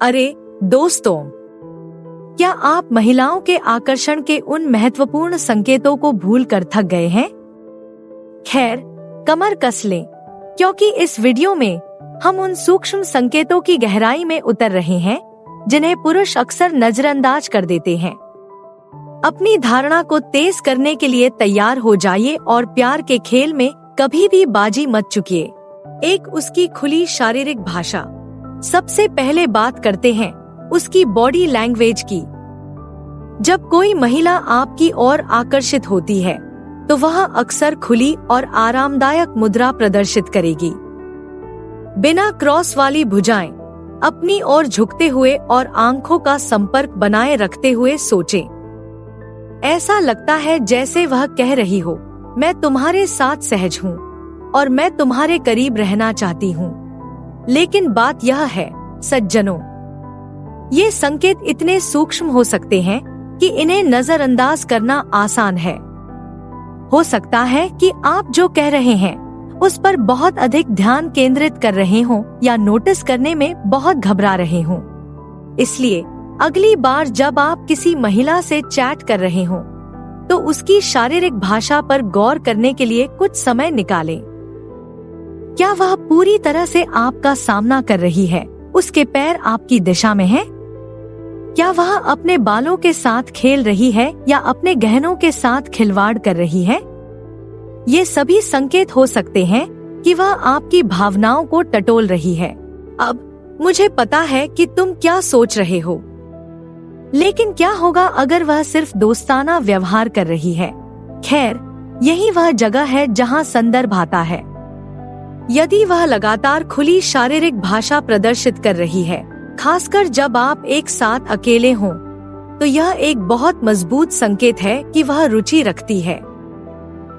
अरे दोस्तों, क्या आप महिलाओं के आकर्षण के उन महत्वपूर्ण संकेतों को भूल कर थक गए हैं? खैर, कमर कस लें, क्योंकि इस वीडियो में हम उन सूक्ष्म संकेतों की गहराई में उतर रहे हैं जिन्हें पुरुष अक्सर नजरअंदाज कर देते हैं। अपनी धारणा को तेज करने के लिए तैयार हो जाइए और प्यार के खेल में कभी भी बाजी मत चुकिए। एक, उसकी खुली शारीरिक भाषा। सबसे पहले बात करते हैं उसकी बॉडी लैंग्वेज की। जब कोई महिला आपकी ओर आकर्षित होती है तो वह अक्सर खुली और आरामदायक मुद्रा प्रदर्शित करेगी। बिना क्रॉस वाली भुजाएं, अपनी ओर झुकते हुए और आंखों का संपर्क बनाए रखते हुए सोचें। ऐसा लगता है जैसे वह कह रही हो, मैं तुम्हारे साथ सहज हूँ और मैं तुम्हारे करीब रहना चाहती हूँ। लेकिन बात यह है सज्जनों, ये संकेत इतने सूक्ष्म हो सकते हैं कि इन्हें नजरअंदाज करना आसान है। हो सकता है कि आप जो कह रहे हैं उस पर बहुत अधिक ध्यान केंद्रित कर रहे हों या नोटिस करने में बहुत घबरा रहे हों। इसलिए अगली बार जब आप किसी महिला से चैट कर रहे हों तो उसकी शारीरिक भाषा पर गौर करने के लिए कुछ समय निकालें। क्या वह पूरी तरह से आपका सामना कर रही है? उसके पैर आपकी दिशा में हैं? क्या वह अपने बालों के साथ खेल रही है या अपने गहनों के साथ खिलवाड़ कर रही है? ये सभी संकेत हो सकते हैं कि वह आपकी भावनाओं को टटोल रही है। अब मुझे पता है कि तुम क्या सोच रहे हो, लेकिन क्या होगा अगर वह सिर्फ दोस्ताना व्यवहार कर रही है? खैर, यही वह जगह है जहां संदर्भ आता है। यदि वह लगातार खुली शारीरिक भाषा प्रदर्शित कर रही है, खासकर जब आप एक साथ अकेले हों, तो यह एक बहुत मजबूत संकेत है कि वह रुचि रखती है।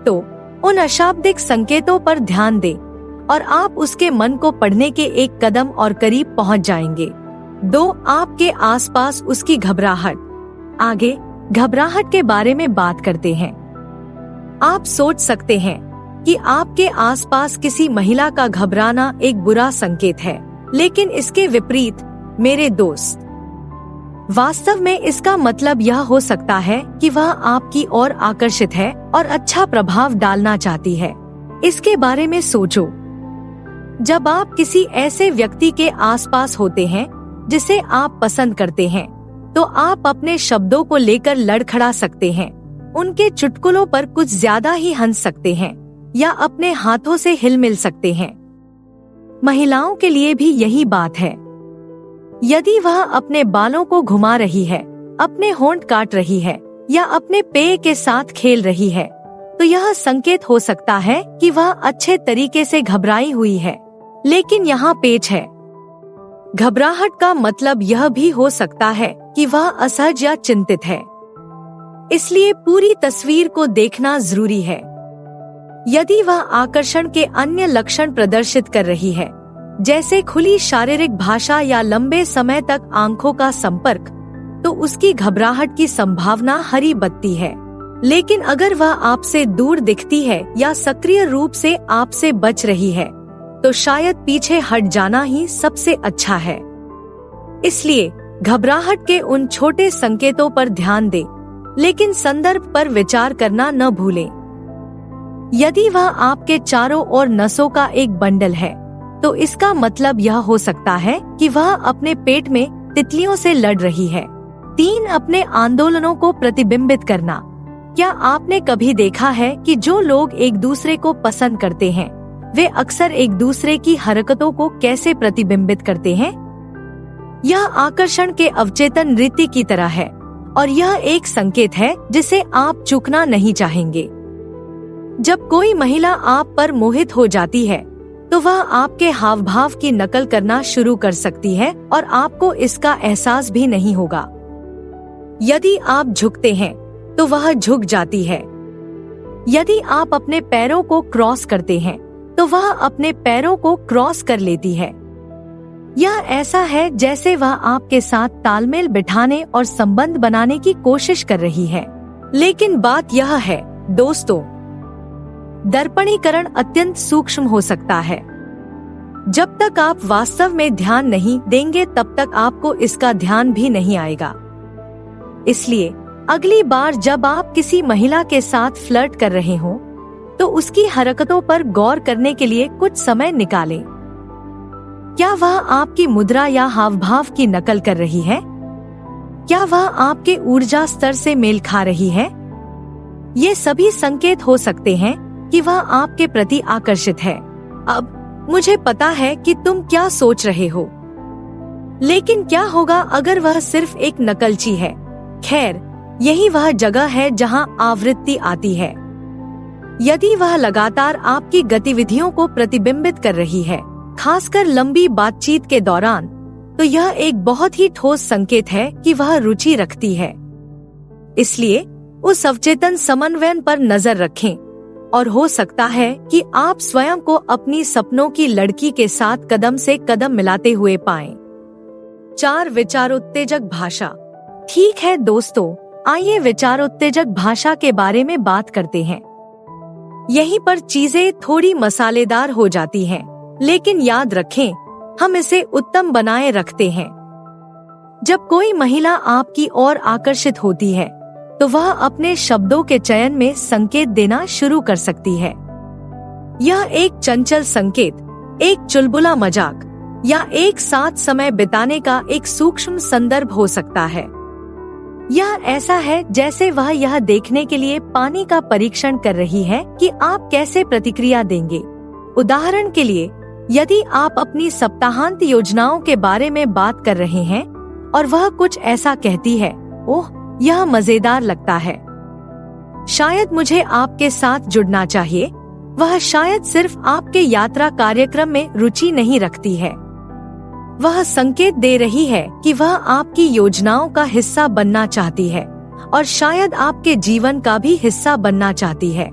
तो उन अशाब्दिक संकेतों पर ध्यान दें और आप उसके मन को पढ़ने के एक कदम और करीब पहुंच जाएंगे। 2, आपके आसपास उसकी घबराहट। आगे घबराहट के बारे में बात करते हैं। आप सोच सकते हैं कि आपके आसपास किसी महिला का घबराना एक बुरा संकेत है, लेकिन इसके विपरीत मेरे दोस्त, वास्तव में इसका मतलब यह हो सकता है कि वह आपकी ओर आकर्षित है और अच्छा प्रभाव डालना चाहती है। इसके बारे में सोचो। जब आप किसी ऐसे व्यक्ति के आसपास होते हैं जिसे आप पसंद करते हैं, तो आप अपने शब्दों को लेकर लड़खड़ा सकते हैं, उनके चुटकुलों पर कुछ ज्यादा ही हंस सकते हैं या अपने हाथों से हिल-मिल सकते हैं। महिलाओं के लिए भी यही बात है। यदि वह अपने बालों को घुमा रही है, अपने होंठ काट रही है या अपने पेय के साथ खेल रही है, तो यह संकेत हो सकता है कि वह अच्छे तरीके से घबराई हुई है। लेकिन यहाँ पेच है। घबराहट का मतलब यह भी हो सकता है कि वह असहज या चिंतित है। इसलिए पूरी तस्वीर को देखना जरूरी है। यदि वह आकर्षण के अन्य लक्षण प्रदर्शित कर रही है, जैसे खुली शारीरिक भाषा या लंबे समय तक आंखों का संपर्क, तो उसकी घबराहट की संभावना हरी बत्ती है। लेकिन अगर वह आपसे दूर दिखती है या सक्रिय रूप से आपसे बच रही है, तो शायद पीछे हट जाना ही सबसे अच्छा है। इसलिए घबराहट के उन छोटे संकेतों पर ध्यान दें, लेकिन संदर्भ पर विचार करना न भूलें। यदि वह आपके चारों ओर नसों का एक बंडल है, तो इसका मतलब यह हो सकता है कि वह अपने पेट में तितलियों से लड़ रही है। 3, अपने आंदोलनों को प्रतिबिंबित करना। क्या आपने कभी देखा है कि जो लोग एक दूसरे को पसंद करते हैं, वे अक्सर एक दूसरे की हरकतों को कैसे प्रतिबिंबित करते हैं? यह आकर्षण के अवचेतन रीति की तरह है और यह एक संकेत है जिसे आप चूकना नहीं चाहेंगे। जब कोई महिला आप पर मोहित हो जाती है, तो वह आपके हाव भाव की नकल करना शुरू कर सकती है और आपको इसका एहसास भी नहीं होगा। यदि आप झुकते हैं, तो वह झुक जाती है। यदि आप अपने पैरों को क्रॉस करते हैं, तो वह अपने पैरों को क्रॉस कर लेती है। यह ऐसा है जैसे वह आपके साथ तालमेल बिठाने और संबंध बनाने की कोशिश कर रही है। लेकिन बात यह है दोस्तों, दर्पणीकरण अत्यंत सूक्ष्म हो सकता है। जब तक आप वास्तव में ध्यान नहीं देंगे तब तक आपको इसका ध्यान भी नहीं आएगा। इसलिए अगली बार जब आप किसी महिला के साथ फ्लर्ट कर रहे हो तो उसकी हरकतों पर गौर करने के लिए कुछ समय निकालें। क्या वह आपकी मुद्रा या हाव भाव की नकल कर रही है? क्या वह आपके ऊर्जा स्तर से मेल खा रही है? ये सभी संकेत हो सकते हैं कि वह आपके प्रति आकर्षित है। अब मुझे पता है कि तुम क्या सोच रहे हो, लेकिन क्या होगा अगर वह सिर्फ एक नकलची है? खैर, यही वह जगह है जहां आवृत्ति आती है। यदि वह लगातार आपकी गतिविधियों को प्रतिबिंबित कर रही है, खासकर लंबी बातचीत के दौरान, तो यह एक बहुत ही ठोस संकेत है कि वह रुचि रखती है। इसलिए उस अवचेतन समन्वयन पर नजर रखें और हो सकता है कि आप स्वयं को अपनी सपनों की लड़की के साथ कदम से कदम मिलाते हुए पाएं। 4 विचारोत्तेजक भाषा। ठीक है दोस्तों, आइए विचारोत्तेजक भाषा के बारे में बात करते हैं। यहीं पर चीजें थोड़ी मसालेदार हो जाती हैं, लेकिन याद रखें, हम इसे उत्तम बनाए रखते हैं। जब कोई महिला आपकी ओर आकर्षित होती है तो वह अपने शब्दों के चयन में संकेत देना शुरू कर सकती है। यह एक चंचल संकेत, एक चुलबुला मजाक या एक साथ समय बिताने का एक सूक्ष्म संदर्भ हो सकता है। यह ऐसा है जैसे वह यह देखने के लिए पानी का परीक्षण कर रही है कि आप कैसे प्रतिक्रिया देंगे। उदाहरण के लिए, यदि आप अपनी सप्ताहांत योजनाओं के बारे में बात कर रहे हैं और वह कुछ ऐसा कहती है, ओह यह मजेदार लगता है, शायद मुझे आपके साथ जुड़ना चाहिए, वह शायद सिर्फ आपके यात्रा कार्यक्रम में रुचि नहीं रखती है। वह संकेत दे रही है कि वह आपकी योजनाओं का हिस्सा बनना चाहती है और शायद आपके जीवन का भी हिस्सा बनना चाहती है।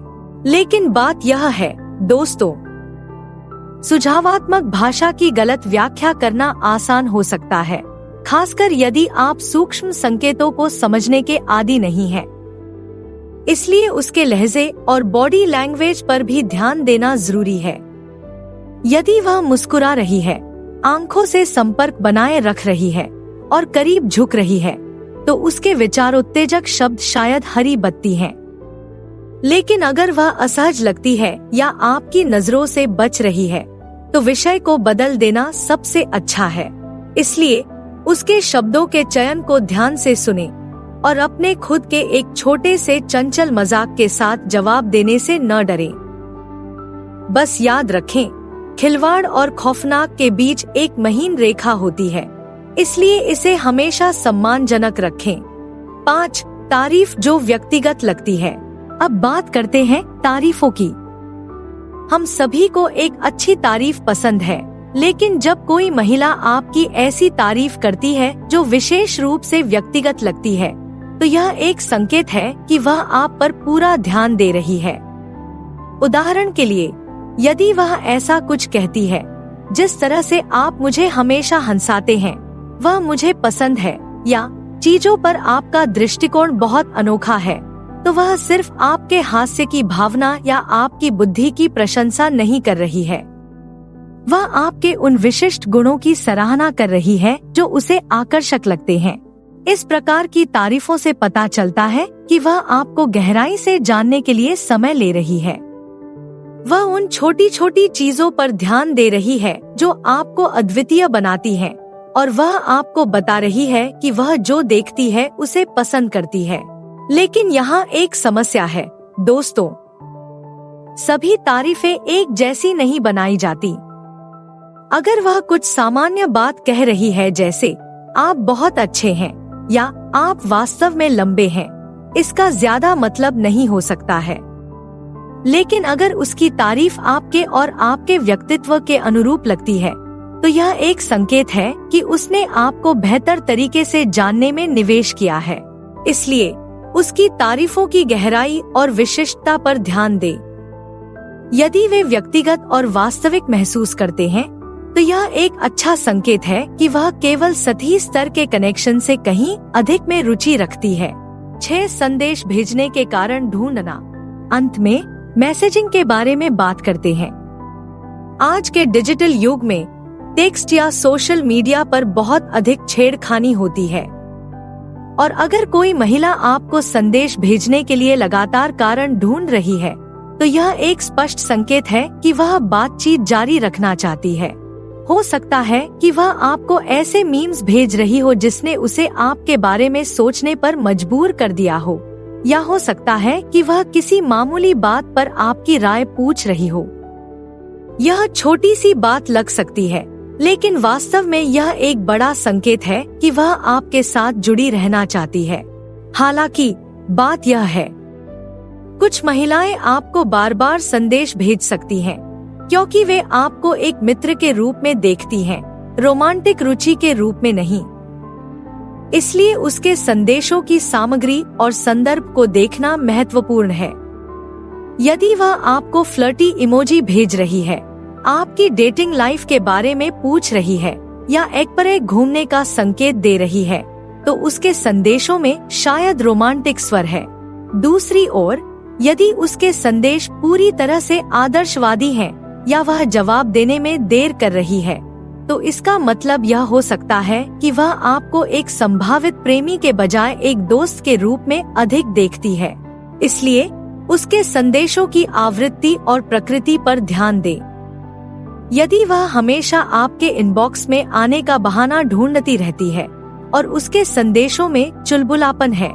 लेकिन बात यह है दोस्तों, सुझावात्मक भाषा की गलत व्याख्या करना आसान हो सकता है, खासकर यदि आप सूक्ष्म संकेतों को समझने के आदी नहीं हैं। इसलिए उसके लहजे और बॉडी लैंग्वेज पर भी ध्यान देना जरूरी है। यदि वह मुस्कुरा रही है, आंखों से संपर्क बनाए रख रही है और करीब झुक रही है, तो उसके विचारोत्तेजक शब्द शायद हरी बत्ती हैं। लेकिन अगर वह असहज लगती है या आपकी नजरों से बच रही है, तो विषय को बदल देना सबसे अच्छा है। इसलिए उसके शब्दों के चयन को ध्यान से सुनें और अपने खुद के एक छोटे से चंचल मजाक के साथ जवाब देने से न डरें। बस याद रखें, खिलवाड़ और खौफनाक के बीच एक महीन रेखा होती है, इसलिए इसे हमेशा सम्मानजनक रखें। 5. तारीफ जो व्यक्तिगत लगती है। अब बात करते हैं तारीफों की। हम सभी को एक अच्छी तारीफ पसंद है, लेकिन जब कोई महिला आपकी ऐसी तारीफ करती है जो विशेष रूप से व्यक्तिगत लगती है, तो यह एक संकेत है कि वह आप पर पूरा ध्यान दे रही है। उदाहरण के लिए, यदि वह ऐसा कुछ कहती है, जिस तरह से आप मुझे हमेशा हंसाते हैं, वह मुझे पसंद है, या चीजों पर आपका दृष्टिकोण बहुत अनोखा है, तो वह सिर्फ आपके हास्य की भावना या आपकी बुद्धि की प्रशंसा नहीं कर रही है। वह आपके उन विशिष्ट गुणों की सराहना कर रही है जो उसे आकर्षक लगते हैं। इस प्रकार की तारीफों से पता चलता है कि वह आपको गहराई से जानने के लिए समय ले रही है। वह उन छोटी छोटी चीजों पर ध्यान दे रही है जो आपको अद्वितीय बनाती हैं, और वह आपको बता रही है कि वह जो देखती है उसे पसंद करती है। लेकिन यहाँ एक समस्या है दोस्तों, सभी तारीफें एक जैसी नहीं बनाई जाती। अगर वह कुछ सामान्य बात कह रही है, जैसे आप बहुत अच्छे हैं या आप वास्तव में लंबे हैं, इसका ज्यादा मतलब नहीं हो सकता है। लेकिन अगर उसकी तारीफ आपके और आपके व्यक्तित्व के अनुरूप लगती है, तो यह एक संकेत है कि उसने आपको बेहतर तरीके से जानने में निवेश किया है। इसलिए उसकी तारीफों की गहराई और विशिष्टता पर ध्यान दें। यदि वे व्यक्तिगत और वास्तविक महसूस करते हैं, तो यह एक अच्छा संकेत है कि वह केवल सतही स्तर के कनेक्शन से कहीं अधिक में रुचि रखती है। 6 संदेश भेजने के कारण ढूंढना। अंत में मैसेजिंग के बारे में बात करते हैं। आज के डिजिटल युग में टेक्स्ट या सोशल मीडिया पर बहुत अधिक छेड़खानी होती है, और अगर कोई महिला आपको संदेश भेजने के लिए लगातार कारण ढूंढ रही है, तो यह एक स्पष्ट संकेत है कि वह बातचीत जारी रखना चाहती है। हो सकता है कि वह आपको ऐसे मीम्स भेज रही हो जिसने उसे आपके बारे में सोचने पर मजबूर कर दिया हो, या हो सकता है कि वह किसी मामूली बात पर आपकी राय पूछ रही हो। यह छोटी सी बात लग सकती है, लेकिन वास्तव में यह एक बड़ा संकेत है कि वह आपके साथ जुड़ी रहना चाहती है। हालांकि बात यह है, कुछ महिलाएं आपको बार बार संदेश भेज सकती हैं, क्योंकि वे आपको एक मित्र के रूप में देखती हैं, रोमांटिक रुचि के रूप में नहीं। इसलिए उसके संदेशों की सामग्री और संदर्भ को देखना महत्वपूर्ण है। यदि वह आपको फ्लर्टी इमोजी भेज रही है, आपकी डेटिंग लाइफ के बारे में पूछ रही है, या एक पर एक घूमने का संकेत दे रही है, तो उसके संदेशों में शायद रोमांटिक स्वर है। दूसरी ओर, यदि उसके संदेश पूरी तरह से आदर्शवादी हैं, या वह जवाब देने में देर कर रही है, तो इसका मतलब यह हो सकता है कि वह आपको एक संभावित प्रेमी के बजाय एक दोस्त के रूप में अधिक देखती है। इसलिए उसके संदेशों की आवृत्ति और प्रकृति पर ध्यान दें। यदि वह हमेशा आपके इनबॉक्स में आने का बहाना ढूंढती रहती है और उसके संदेशों में चुलबुलापन है,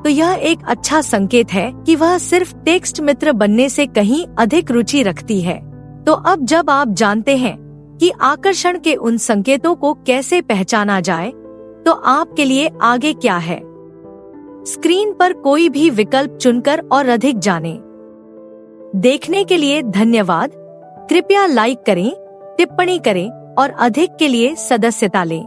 तो यह एक अच्छा संकेत है कि वह सिर्फ टेक्स्ट मित्र बनने से कहीं अधिक रुचि रखती है। तो अब जब आप जानते हैं कि आकर्षण के उन संकेतों को कैसे पहचाना जाए, तो आपके लिए आगे क्या है? स्क्रीन पर कोई भी विकल्प चुनकर और अधिक जानें। देखने के लिए धन्यवाद। कृपया लाइक करें, टिप्पणी करें और अधिक के लिए सदस्यता लें।